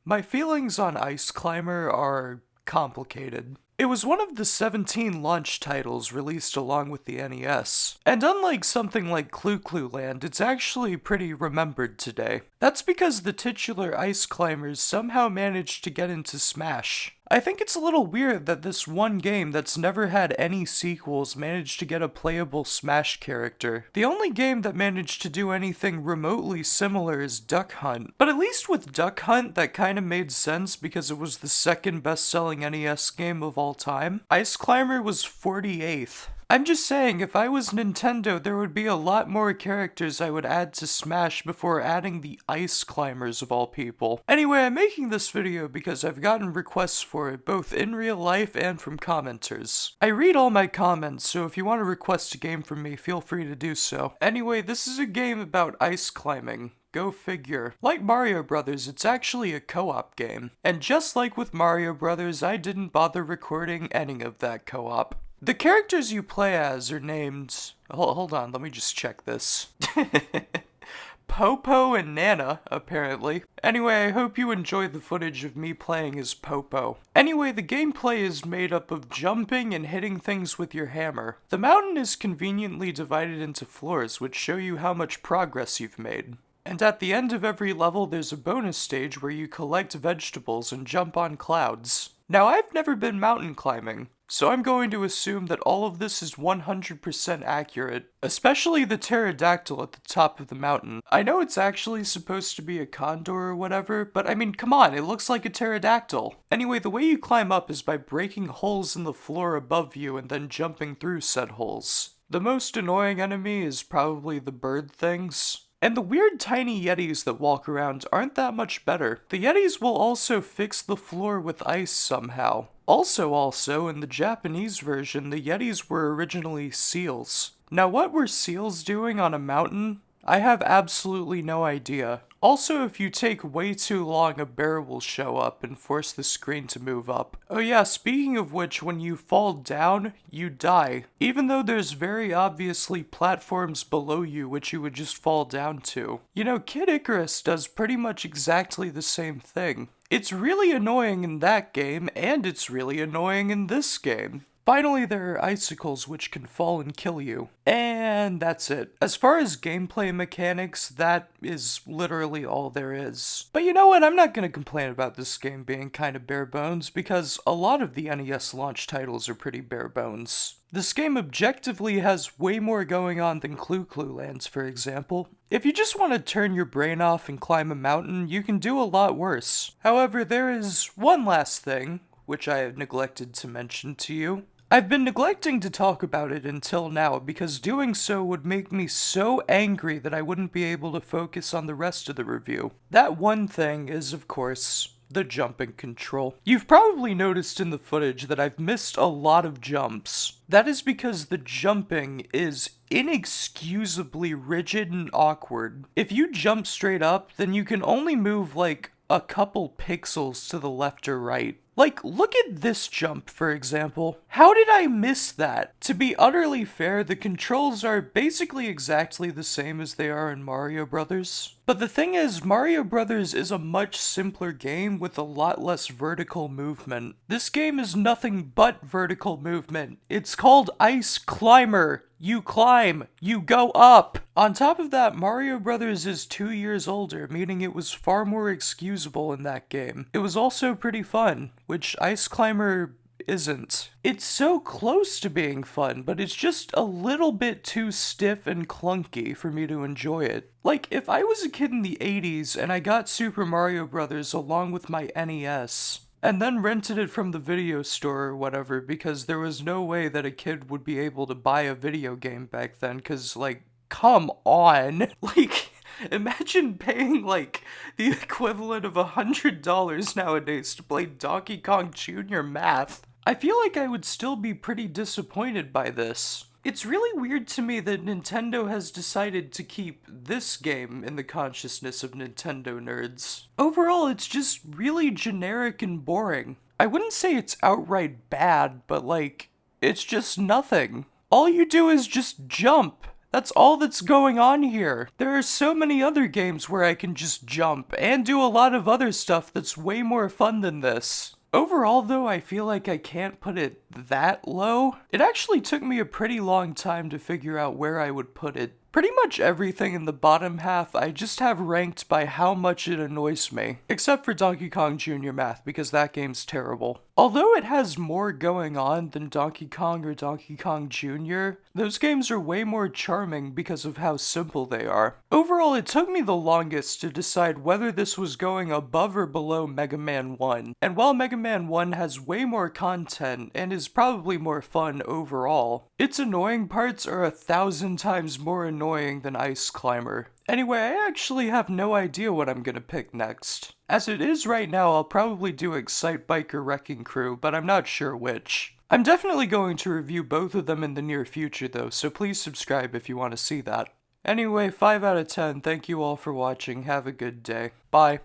My feelings on Ice Climber are complicated. It was one of the 17 launch titles released along with the NES, and unlike something like Clu Clu Land, it's actually pretty remembered today. That's because the titular Ice Climbers somehow managed to get into Smash. I think it's a little weird that this one game that's never had any sequels managed to get a playable Smash character. The only game that managed to do anything remotely similar is Duck Hunt, but at least with Duck Hunt that kinda made sense because it was the second best-selling NES game of all time. Ice Climber was 48th. I'm just saying, if I was Nintendo, there would be a lot more characters I would add to Smash before adding the Ice Climbers of all people. Anyway, I'm making this video because I've gotten requests for it, both in real life and from commenters. I read all my comments, so if you want to request a game from me, feel free to do so. Anyway, this is a game about ice climbing. Go figure. Like Mario Brothers, it's actually a co-op game. And just like with Mario Brothers, I didn't bother recording any of that co-op. The characters you play as are named... Hold on, let me just check this. Popo and Nana, apparently. Anyway, I hope you enjoy the footage of me playing as Popo. Anyway, the gameplay is made up of jumping and hitting things with your hammer. The mountain is conveniently divided into floors, which show you how much progress you've made. And at the end of every level, there's a bonus stage where you collect vegetables and jump on clouds. Now, I've never been mountain climbing, so I'm going to assume that all of this is 100% accurate, especially the pterodactyl at the top of the mountain. I know it's actually supposed to be a condor or whatever, but I mean, come on, it looks like a pterodactyl. Anyway, the way you climb up is by breaking holes in the floor above you and then jumping through said holes. The most annoying enemy is probably the bird things. And the weird tiny yetis that walk around aren't that much better. The yetis will also fix the floor with ice somehow. Also, in the Japanese version, the yetis were originally seals. Now what were seals doing on a mountain? I have absolutely no idea. Also, if you take way too long, a bear will show up and force the screen to move up. Oh yeah, speaking of which, when you fall down, you die. Even though there's very obviously platforms below you which you would just fall down to. You know, Kid Icarus does pretty much exactly the same thing. It's really annoying in that game, and it's really annoying in this game. Finally, there are icicles which can fall and kill you. And that's it. As far as gameplay mechanics, that is literally all there is. But you know what, I'm not gonna complain about this game being kinda bare bones, because a lot of the NES launch titles are pretty bare bones. This game objectively has way more going on than Clu Clu Lands, for example. If you just want to turn your brain off and climb a mountain, you can do a lot worse. However, there is one last thing, which I have neglected to mention to you. I've been neglecting to talk about it until now because doing so would make me so angry that I wouldn't be able to focus on the rest of the review. That one thing is, of course, the jumping control. You've probably noticed in the footage that I've missed a lot of jumps. That is because the jumping is inexcusably rigid and awkward. If you jump straight up, then you can only move like a couple pixels to the left or right. Like, look at this jump, for example. How did I miss that? To be utterly fair, the controls are basically exactly the same as they are in Mario Brothers. But the thing is, Mario Brothers is a much simpler game with a lot less vertical movement. This game is nothing but vertical movement. It's called Ice Climber. You climb, you go up. On top of that, Mario Brothers is 2 years older, meaning it was far more excusable in that game. It was also pretty fun, which Ice Climber isn't. It's so close to being fun, but it's just a little bit too stiff and clunky for me to enjoy it. Like, if I was a kid in the 80s and I got Super Mario Brothers along with my NES, and then rented it from the video store or whatever, because there was no way that a kid would be able to buy a video game back then, cause, like, come on. Like, imagine paying, like, the equivalent of $100 nowadays to play Donkey Kong Jr. Math. I feel like I would still be pretty disappointed by this. It's really weird to me that Nintendo has decided to keep this game in the consciousness of Nintendo nerds. Overall, it's just really generic and boring. I wouldn't say it's outright bad, but like, it's just nothing. All you do is just jump. That's all that's going on here. There are so many other games where I can just jump and do a lot of other stuff that's way more fun than this. Overall though, I feel like I can't put it that low. It actually took me a pretty long time to figure out where I would put it. Pretty much everything in the bottom half I just have ranked by how much it annoys me. Except for Donkey Kong Jr. Math, because that game's terrible. Although it has more going on than Donkey Kong or Donkey Kong Jr., those games are way more charming because of how simple they are. Overall, it took me the longest to decide whether this was going above or below Mega Man 1. And while Mega Man 1 has way more content and is probably more fun overall, its annoying parts are 1,000 times more annoying than Ice Climber. Anyway, I actually have no idea what I'm gonna pick next. As it is right now, I'll probably do Excite Bike or Wrecking Crew, but I'm not sure which. I'm definitely going to review both of them in the near future though, so please subscribe if you want to see that. Anyway, 5 out of 10, thank you all for watching, have a good day. Bye.